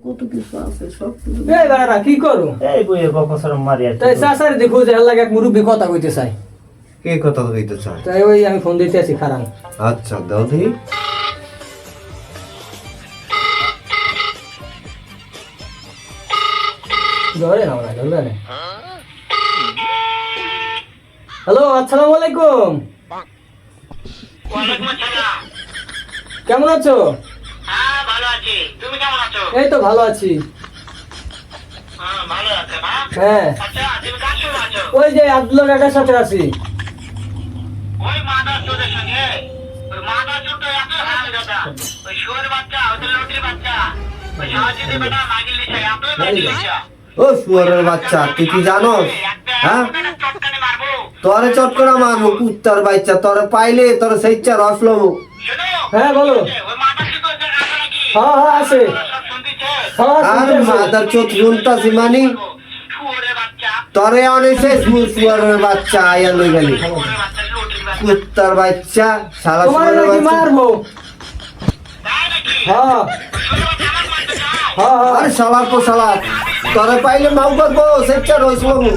কত কিছু আছে সব কিছু। এই বাড়া কি করো? এই বইয়ে বকসর মারি আর তাই চাচার দেখো যে লাগে এক মুরব্বি কথা কইতে চাই। কে কথা কইতে চায়? তাই ওই আমি ফোন দিতে আছি খারান। আচ্ছা দাও দেখি। ধরে নাও না ধরবে না। হ্যালো, আসসালামু আলাইকুম। ওয়ালাইকুম আসসালাম। কেমন আছো? হ্যাঁ ভালো আছি, তুমি কেমন আছো? এই তো ভালো আছি। হ্যাঁ ভালো আছো না? হ্যাঁ, আচ্ছা তুমি কার সঙ্গে আছো? ওই যে আব্দুল্লাহ কাকার সাথে আছি। ওই মাদার চোদের সঙ্গে। ওই মাদার চোদ তো এত হারামজাদা। ওই শুয়োরের বাচ্চা, ওদের লটির বাচ্চা। ওই সাহায্যে বেটা মাগিল দিছে, এতই মাগিল দিছে। ও শুয়ারের বাচ্চা, তুই কি জানোস? হ্যাঁ, চটকানি মারবো। তোরে চটকনা মারবো কুত্তার বাচ্চা, তোরে পাইলে তোর সেইচ্ছা রস লমু। শোনো, হ্যাঁ বলো। ওই মাদার চোদ ওদের আছে নাকি? হ্যাঁ হ্যাঁ আছে। সব শুনতেছে? হ্যাঁ আর শুনতেছি। মাদার চোদ শুনতাছি মানি শুয়োরের বাচ্চা, তোরে অনেছে শুয়ারের বাচ্চা আয়া লই গেলি শুয়োরের বাচ্চা, লটির বাচ্চা। কুত্তার বাচ্চা শালা তোমার শুয়ারের নাকি বাচ্চা। মারবো? তাই নাকি? হ্যাঁ শুয়োরের বাচ্চা আমার মারতে চাও? হ্যাঁ হ্যাঁ। আরে শালা পো শালা, তোরে পাইলে মাউ করবো সেইচ্ছা রস লমু।